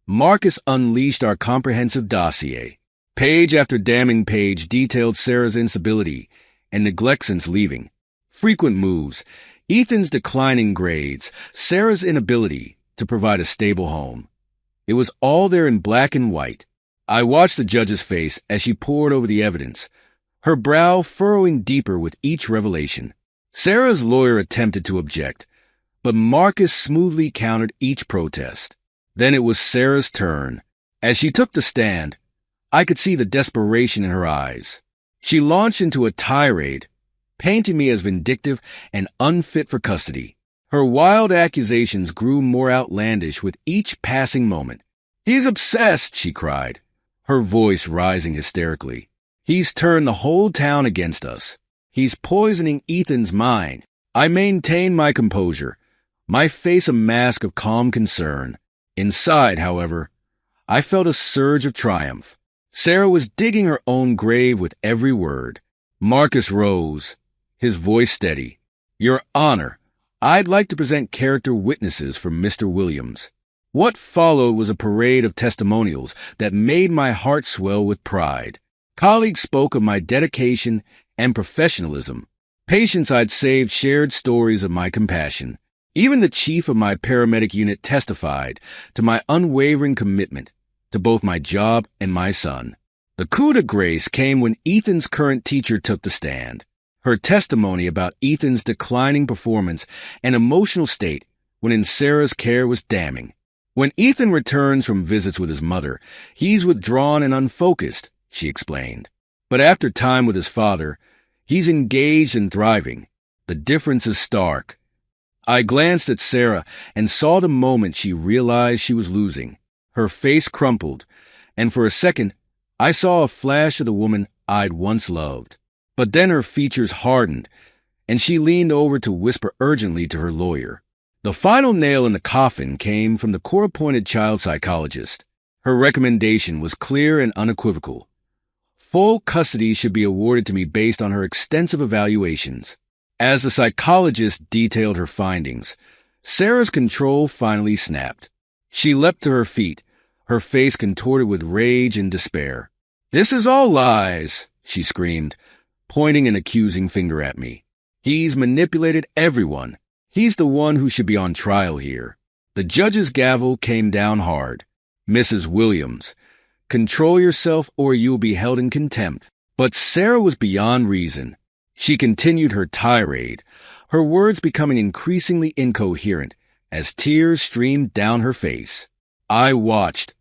Marcus unleashed our comprehensive dossier. Page after damning page detailed Sarah's instability and neglect since leaving. Frequent moves, Ethan's declining grades, Sarah's inability to provide a stable home. It was all there in black and white. I watched the judge's face as she pored over the evidence, her brow furrowing deeper with each revelation. Sarah's lawyer attempted to object, but Marcus smoothly countered each protest. Then it was Sarah's turn. As she took the stand, I could see the desperation in her eyes. She launched into a tirade, painting me as vindictive and unfit for custody. Her wild accusations grew more outlandish with each passing moment. "He's obsessed," she cried, her voice rising hysterically. "He's turned the whole town against us. He's poisoning Ethan's mind." I maintained my composure, my face a mask of calm concern. Inside, however, I felt a surge of triumph. Sarah was digging her own grave with every word. Marcus rose, his voice steady. "Your Honor, I'd like to present character witnesses for Mr. Williams." What followed was a parade of testimonials that made my heart swell with pride. Colleagues spoke of my dedication and professionalism. Patients I'd saved shared stories of my compassion. Even the chief of my paramedic unit testified to my unwavering commitment to both my job and my son. The coup de grace came when Ethan's current teacher took the stand. Her testimony about Ethan's declining performance and emotional state when in Sarah's care was damning. When Ethan returns from visits with his mother, he's withdrawn and unfocused, she explained. But after time with his father, he's engaged and thriving. The difference is stark. I glanced at Sarah and saw the moment she realized she was losing. Her face crumpled, and for a second, I saw a flash of the woman I'd once loved. But then her features hardened, and she leaned over to whisper urgently to her lawyer. The final nail in the coffin came from the court-appointed child psychologist. Her recommendation was clear and unequivocal. Full custody should be awarded to me based on her extensive evaluations. As the psychologist detailed her findings, Sarah's control finally snapped. She leapt to her feet, her face contorted with rage and despair. "This is all lies," she screamed, pointing an accusing finger at me. "He's manipulated everyone. He's the one who should be on trial here." The judge's gavel came down hard. "Mrs. Williams, control yourself or you will be held in contempt." But Sarah was beyond reason. She continued her tirade, her words becoming increasingly incoherent as tears streamed down her face. I watched,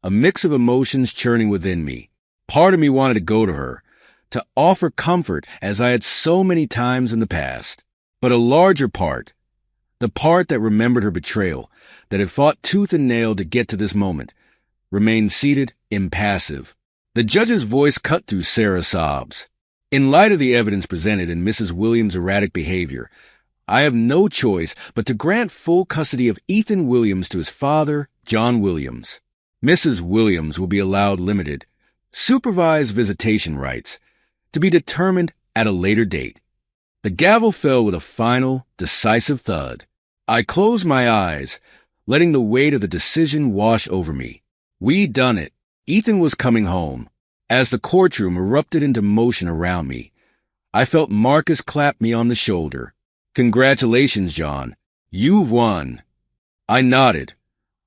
a mix of emotions churning within me. Part of me wanted to go to her, to offer comfort as I had so many times in the past. But a larger part, the part that remembered her betrayal, that had fought tooth and nail to get to this moment, remained seated, impassive. The judge's voice cut through Sarah's sobs. "In light of the evidence presented in Mrs. Williams' erratic behavior, I have no choice but to grant full custody of Ethan Williams to his father, John Williams. Mrs. Williams will be allowed limited, supervised visitation rights, to be determined at a later date." The gavel fell with a final, decisive thud. I closed my eyes, letting the weight of the decision wash over me. We'd done it. Ethan was coming home. As the courtroom erupted into motion around me, I felt Marcus clap me on the shoulder. "Congratulations, John. You've won." I nodded,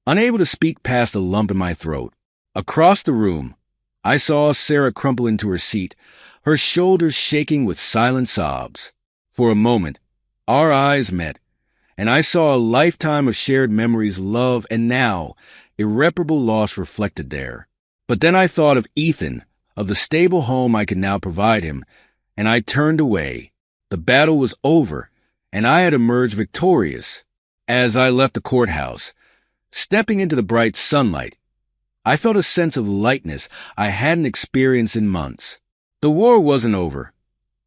unable to speak past the lump in my throat. Across the room, I saw Sarah crumple into her seat, her shoulders shaking with silent sobs. For a moment, our eyes met, and I saw a lifetime of shared memories, love, and now, irreparable loss reflected there. But then I thought of Ethan, of the stable home I could now provide him, and I turned away. The battle was over, and I had emerged victorious. As I left the courthouse, stepping into the bright sunlight, I felt a sense of lightness I hadn't experienced in months. The war wasn't over.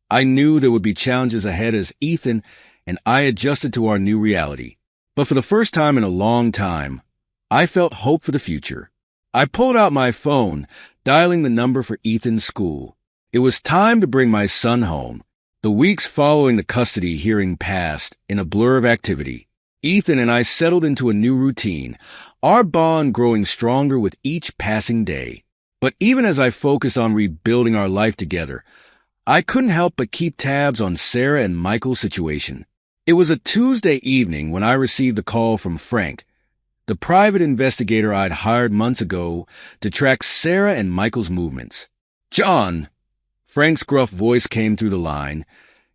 I knew there would be challenges ahead as Ethan and I adjusted to our new reality. But for the first time in a long time, I felt hope for the future. I pulled out my phone, dialing the number for Ethan's school. It was time to bring my son home. The weeks following the custody hearing passed in a blur of activity. Ethan and I settled into a new routine, our bond growing stronger with each passing day. But even as I focused on rebuilding our life together, I couldn't help but keep tabs on Sarah and Michael's situation. It was a Tuesday evening when I received a call from Frank, the private investigator I'd hired months ago to track Sarah and Michael's movements. "John," Frank's gruff voice came through the line,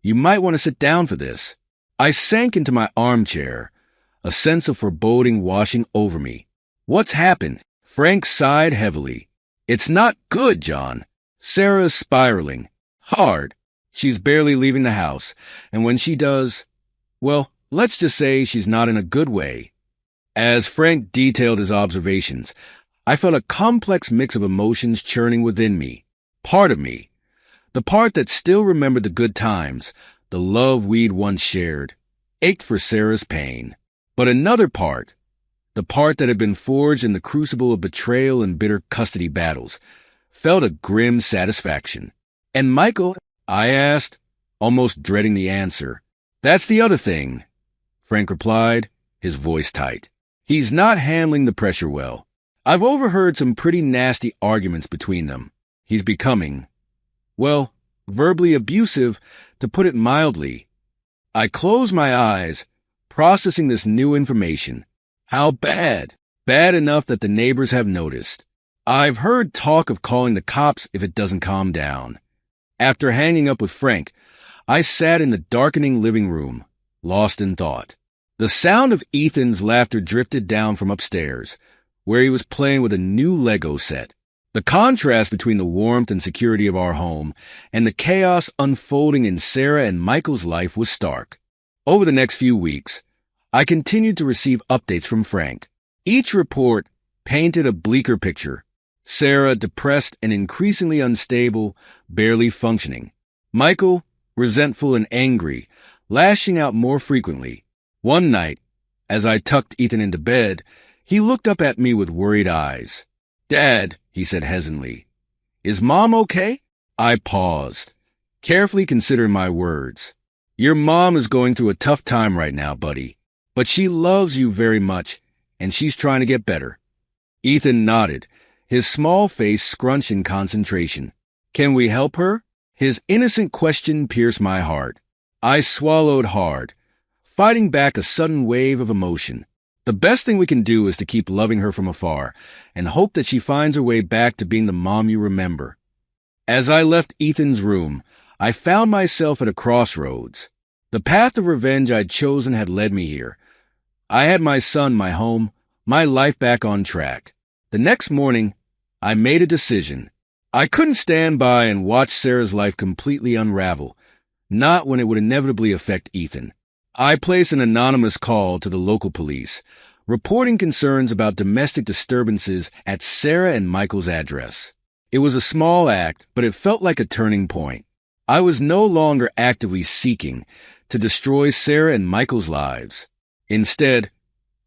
"you might want to sit down for this." I sank into my armchair, a sense of foreboding washing over me. "What's happened?" Frank sighed heavily. "It's not good, John. Sarah's spiraling. Hard. She's barely leaving the house, and when she does, well, let's just say she's not in a good way." As Frank detailed his observations, I felt a complex mix of emotions churning within me. Part of me, the part that still remembered the good times, the love we'd once shared, ached for Sarah's pain. But another part, the part that had been forged in the crucible of betrayal and bitter custody battles, felt a grim satisfaction. "And Michael?" I asked, almost dreading the answer. "That's the other thing," Frank replied, his voice tight. "He's not handling the pressure well. I've overheard some pretty nasty arguments between them. He's becoming, well, verbally abusive, to put it mildly." I closed my eyes, processing this new information. How bad? Bad enough that the neighbors have noticed. I've heard talk of calling the cops if it doesn't calm down. After hanging up with Frank, I sat in the darkening living room, lost in thought. The sound of Ethan's laughter drifted down from upstairs, where he was playing with a new Lego set. The contrast between the warmth and security of our home and the chaos unfolding in Sarah and Michael's life was stark. Over the next few weeks, I continued to receive updates from Frank. Each report painted a bleaker picture. Sarah, depressed and increasingly unstable, barely functioning. Michael, resentful and angry, lashing out more frequently. One night, as I tucked Ethan into bed, he looked up at me with worried eyes. "Dad," he said hesitantly, "is Mom okay?" I paused, carefully considering my words. "Your mom is going through a tough time right now, buddy, but she loves you very much, and she's trying to get better." Ethan nodded, his small face scrunched in concentration. "Can we help her?" His innocent question pierced my heart. I swallowed hard, fighting back a sudden wave of emotion. The best thing we can do is to keep loving her from afar and hope that she finds her way back to being the mom you remember. As I left Ethan's room, I found myself at a crossroads. The path of revenge I'd chosen had led me here. I had my son, my home, my life back on track. The next morning, I made a decision. I couldn't stand by and watch Sarah's life completely unravel, not when it would inevitably affect Ethan. I placed an anonymous call to the local police, reporting concerns about domestic disturbances at Sarah and Michael's address. It was a small act, but it felt like a turning point. I was no longer actively seeking to destroy Sarah and Michael's lives. Instead,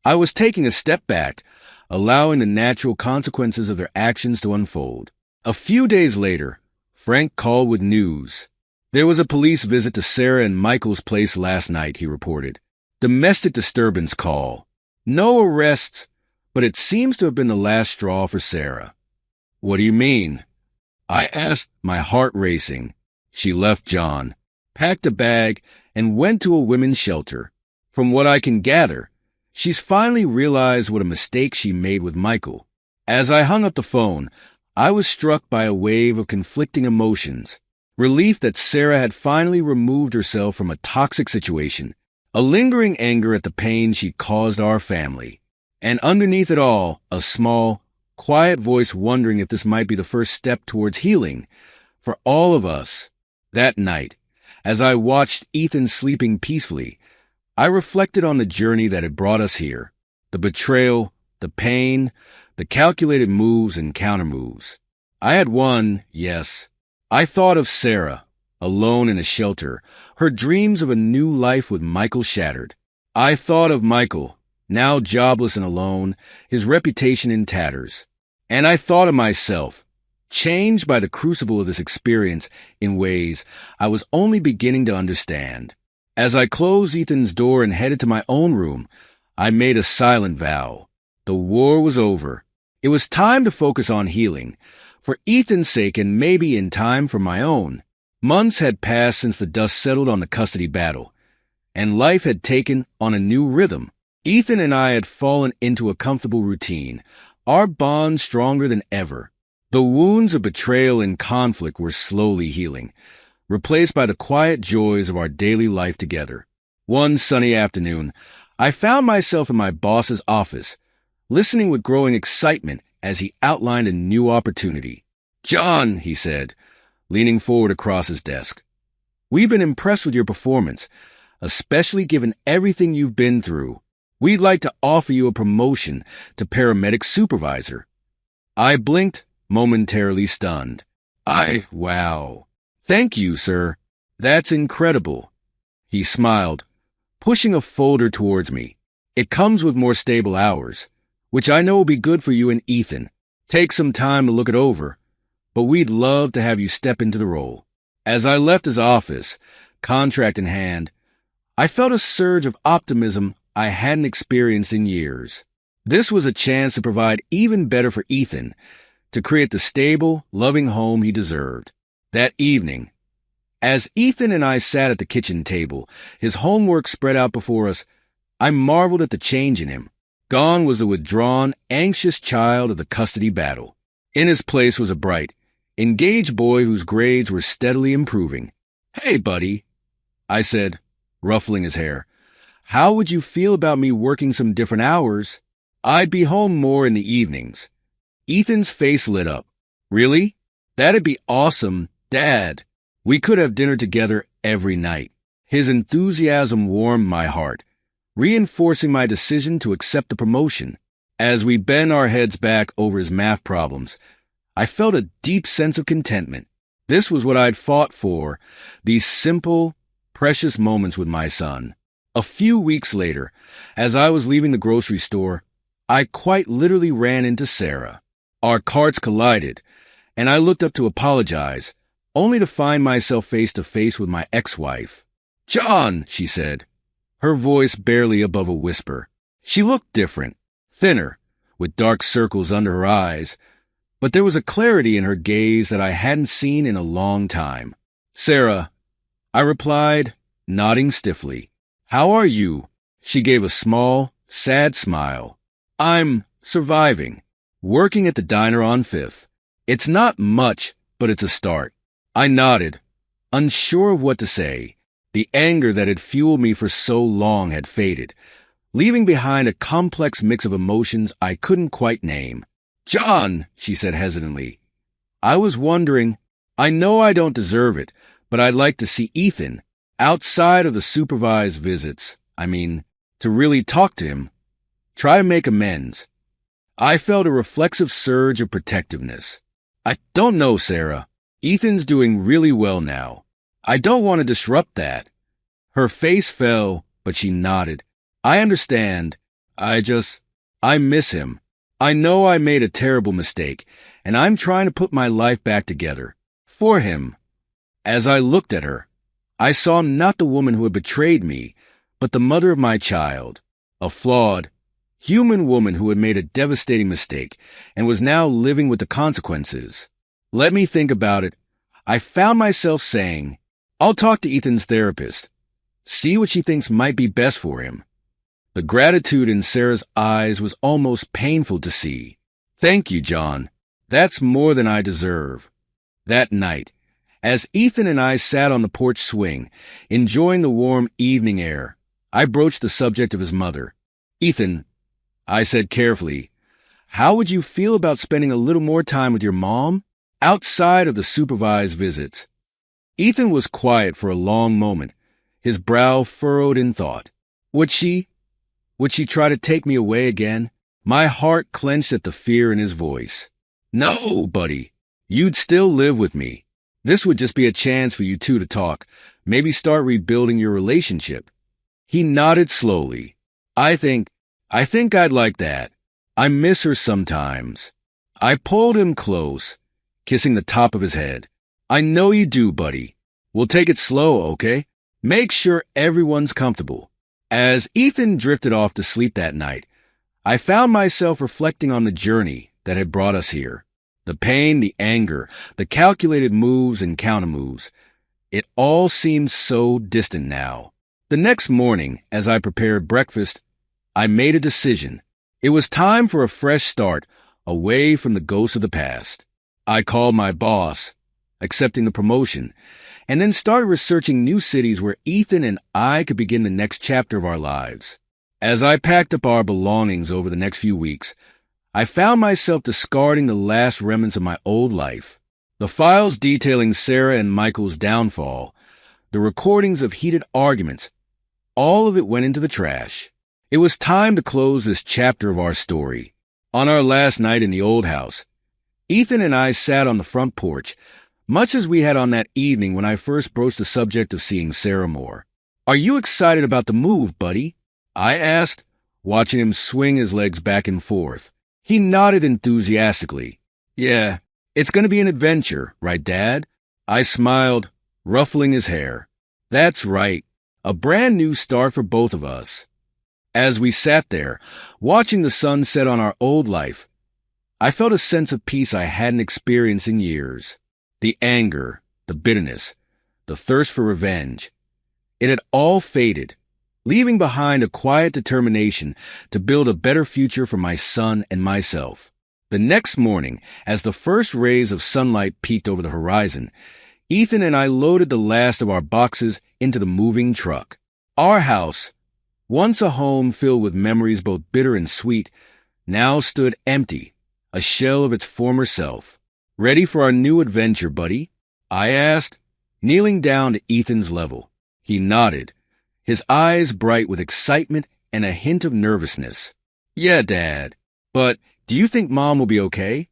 I was taking a step back, allowing the natural consequences of their actions to unfold. A few days later, Frank called with news. "There was a police visit to Sarah and Michael's place last night," he reported. "Domestic disturbance call. No arrests, but it seems to have been the last straw for Sarah." "What do you mean?" I asked, my heart racing. "She left John, packed a bag, and went to a women's shelter. From what I can gather, she's finally realized what a mistake she made with Michael." As I hung up the phone, I was struck by a wave of conflicting emotions. Relief that Sarah had finally removed herself from a toxic situation, a lingering anger at the pain she'd caused our family, and underneath it all, a small, quiet voice wondering if this might be the first step towards healing for all of us. That night, as I watched Ethan sleeping peacefully, I reflected on the journey that had brought us here, the betrayal, the pain, the calculated moves and countermoves. I had won, yes. I thought of Sarah, alone in a shelter, her dreams of a new life with Michael shattered. I thought of Michael, now jobless and alone, his reputation in tatters. And I thought of myself, changed by the crucible of this experience in ways I was only beginning to understand. As I closed Ethan's door and headed to my own room, I made a silent vow. The war was over. It was time to focus on healing, for Ethan's sake and maybe in time for my own. Months had passed since the dust settled on the custody battle, and life had taken on a new rhythm. Ethan and I had fallen into a comfortable routine, our bond stronger than ever. The wounds of betrayal and conflict were slowly healing, replaced by the quiet joys of our daily life together. One sunny afternoon, I found myself in my boss's office, listening with growing excitement as he outlined a new opportunity. "John," he said, leaning forward across his desk, "we've been impressed with your performance, especially given everything you've been through. We'd like to offer you a promotion to paramedic supervisor." I blinked, momentarily stunned. Wow. "Thank you, sir. That's incredible." He smiled, pushing a folder towards me. "It comes with more stable hours, which I know will be good for you and Ethan. Take some time to look it over, but we'd love to have you step into the role." As I left his office, contract in hand, I felt a surge of optimism I hadn't experienced in years. This was a chance to provide even better for Ethan, to create the stable, loving home he deserved. That evening, as Ethan and I sat at the kitchen table, his homework spread out before us, I marveled at the change in him. Gone was the withdrawn, anxious child of the custody battle. In his place was a bright, engaged boy whose grades were steadily improving. "Hey, buddy," I said, ruffling his hair. "How would you feel about me working some different hours? I'd be home more in the evenings." Ethan's face lit up. "Really? That'd be awesome, Dad. We could have dinner together every night." His enthusiasm warmed my heart, reinforcing my decision to accept the promotion. As we bent our heads back over his math problems, I felt a deep sense of contentment. This was what I'd fought for, these simple, precious moments with my son. A few weeks later, as I was leaving the grocery store, I quite literally ran into Sarah. Our carts collided, and I looked up to apologize, only to find myself face to face with my ex-wife. "John," she said, her voice barely above a whisper. She looked different, thinner, with dark circles under her eyes, but there was a clarity in her gaze that I hadn't seen in a long time. "Sarah," I replied, nodding stiffly. "How are you?" She gave a small, sad smile. "I'm surviving, working at the diner on 5th. It's not much, but it's a start." I nodded, unsure of what to say. The anger that had fueled me for so long had faded, leaving behind a complex mix of emotions I couldn't quite name. "John," she said hesitantly, "I was wondering, I know I don't deserve it, but I'd like to see Ethan, outside of the supervised visits. To really talk to him, try to make amends." I felt a reflexive surge of protectiveness. "I don't know, Sarah. Ethan's doing really well now. I don't want to disrupt that." Her face fell, but she nodded. "I understand. I miss him. I know I made a terrible mistake, and I'm trying to put my life back together. For him." As I looked at her, I saw not the woman who had betrayed me, but the mother of my child, a flawed, human woman who had made a devastating mistake and was now living with the consequences. "Let me think about it." I found myself saying, "I'll talk to Ethan's therapist, see what she thinks might be best for him." The gratitude in Sarah's eyes was almost painful to see. "Thank you, John. That's more than I deserve." That night, as Ethan and I sat on the porch swing, enjoying the warm evening air, I broached the subject of his mother. "Ethan," I said carefully, "how would you feel about spending a little more time with your mom, outside of the supervised visits?" Ethan was quiet for a long moment, his brow furrowed in thought. Would she try to take me away again? My heart clenched at the fear in his voice. "No, buddy. You'd still live with me. This would just be a chance for you two to talk, maybe start rebuilding your relationship. He nodded slowly. I think, I think I'd like that. I miss her sometimes. I pulled him close, kissing the top of his head. I know you do, buddy. We'll take it slow, okay? Make sure everyone's comfortable. As Ethan drifted off to sleep that night, I found myself reflecting on the journey that had brought us here. The pain, the anger, the calculated moves and countermoves. It all seemed so distant now. The next morning, as I prepared breakfast, I made a decision. It was time for a fresh start, away from the ghosts of the past. I called my boss, accepting the promotion, and then started researching new cities where Ethan and I could begin the next chapter of our lives. As I packed up our belongings over the next few weeks, I found myself discarding the last remnants of my old life. The files detailing Sarah and Michael's downfall, the recordings of heated arguments, all of it went into the trash. It was time to close this chapter of our story. On our last night in the old house, Ethan and I sat on the front porch, much as we had on that evening when I first broached the subject of seeing Sarah more. "Are you excited about the move, buddy?" I asked, watching him swing his legs back and forth. He nodded enthusiastically. "Yeah, it's going to be an adventure, right, Dad?" I smiled, ruffling his hair. "That's right. A brand new start for both of us." As we sat there, watching the sun set on our old life, I felt a sense of peace I hadn't experienced in years. The anger, the bitterness, the thirst for revenge. It had all faded, leaving behind a quiet determination to build a better future for my son and myself. The next morning, as the first rays of sunlight peeked over the horizon, Ethan and I loaded the last of our boxes into the moving truck. Our house, once a home filled with memories both bitter and sweet, now stood empty, a shell of its former self. "Ready for our new adventure, buddy?" I asked, kneeling down to Ethan's level. He nodded, his eyes bright with excitement and a hint of nervousness. "Yeah, Dad. But do you think Mom will be okay?"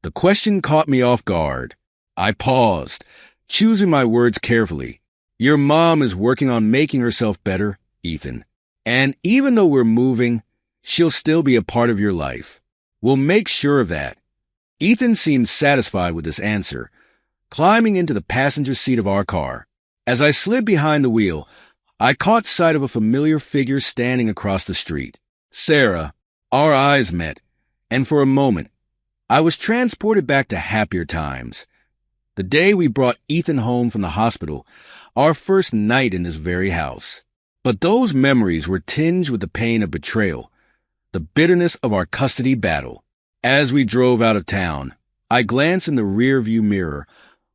The question caught me off guard. I paused, choosing my words carefully. "Your mom is working on making herself better, Ethan. And even though we're moving, she'll still be a part of your life. We'll make sure of that." Ethan seemed satisfied with this answer, climbing into the passenger seat of our car. As I slid behind the wheel, I caught sight of a familiar figure standing across the street. Sarah. Our eyes met, and for a moment, I was transported back to happier times. The day we brought Ethan home from the hospital, our first night in this very house. But those memories were tinged with the pain of betrayal, the bitterness of our custody battle. As we drove out of town, I glanced in the rearview mirror,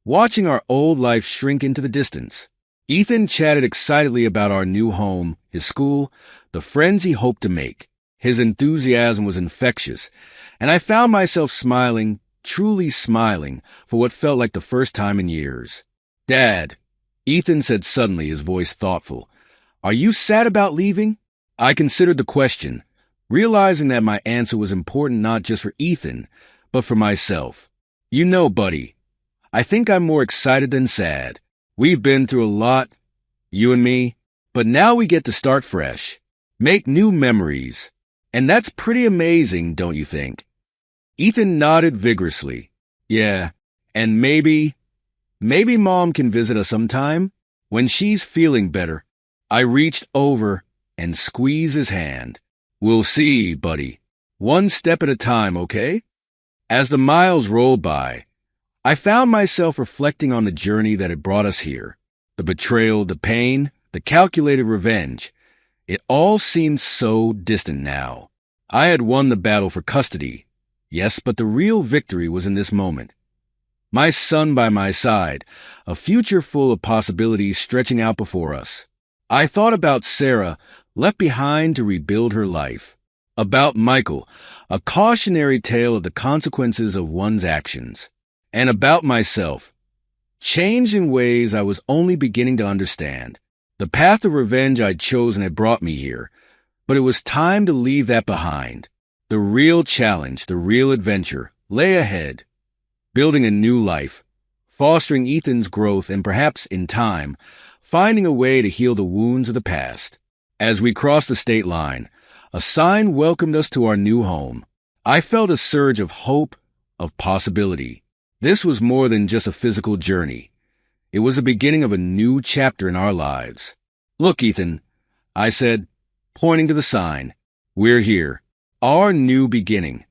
watching our old life shrink into the distance. Ethan chatted excitedly about our new home, his school, the friends he hoped to make. His enthusiasm was infectious, and I found myself smiling, truly smiling, for what felt like the first time in years. "Dad," Ethan said suddenly, his voice thoughtful, "are you sad about leaving?" I considered the question, realizing that my answer was important not just for Ethan, but for myself. "You know, buddy, I think I'm more excited than sad. We've been through a lot, you and me, but now we get to start fresh, make new memories, and that's pretty amazing, don't you think?" Ethan nodded vigorously. "Yeah, and maybe Mom can visit us sometime, when she's feeling better." I reached over and squeezed his hand. "We'll see, buddy. One step at a time, okay?" As the miles rolled by, I found myself reflecting on the journey that had brought us here. The betrayal, the pain, the calculated revenge. It all seemed so distant now. I had won the battle for custody. Yes, but the real victory was in this moment. My son by my side, a future full of possibilities stretching out before us. I thought about Sarah, left behind to rebuild her life. About Michael, a cautionary tale of the consequences of one's actions. And about myself, changed in ways I was only beginning to understand. The path of revenge I'd chosen had brought me here, but it was time to leave that behind. The real challenge, the real adventure, lay ahead, building a new life, fostering Ethan's growth and perhaps, in time, finding a way to heal the wounds of the past. As we crossed the state line, a sign welcomed us to our new home. I felt a surge of hope, of possibility. This was more than just a physical journey. It was the beginning of a new chapter in our lives. "Look, Ethan," I said, pointing to the sign. "We're here. Our new beginning."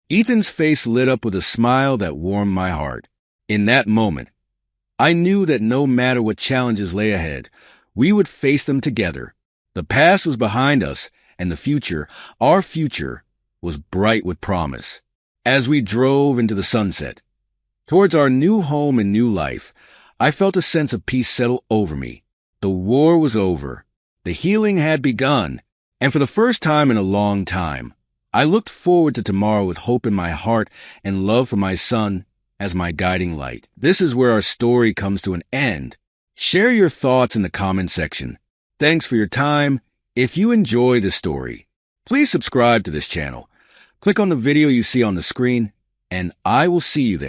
Ethan's face lit up with a smile that warmed my heart. In that moment, I knew that no matter what challenges lay ahead, we would face them together. The past was behind us, and the future, our future, was bright with promise. As we drove into the sunset, towards our new home and new life, I felt a sense of peace settle over me. The war was over. The healing had begun. And for the first time in a long time, I looked forward to tomorrow with hope in my heart and love for my son as my guiding light. This is where our story comes to an end. Share your thoughts in the comment section. Thanks for your time. If you enjoy this story, please subscribe to this channel. Click on the video you see on the screen, and I will see you there.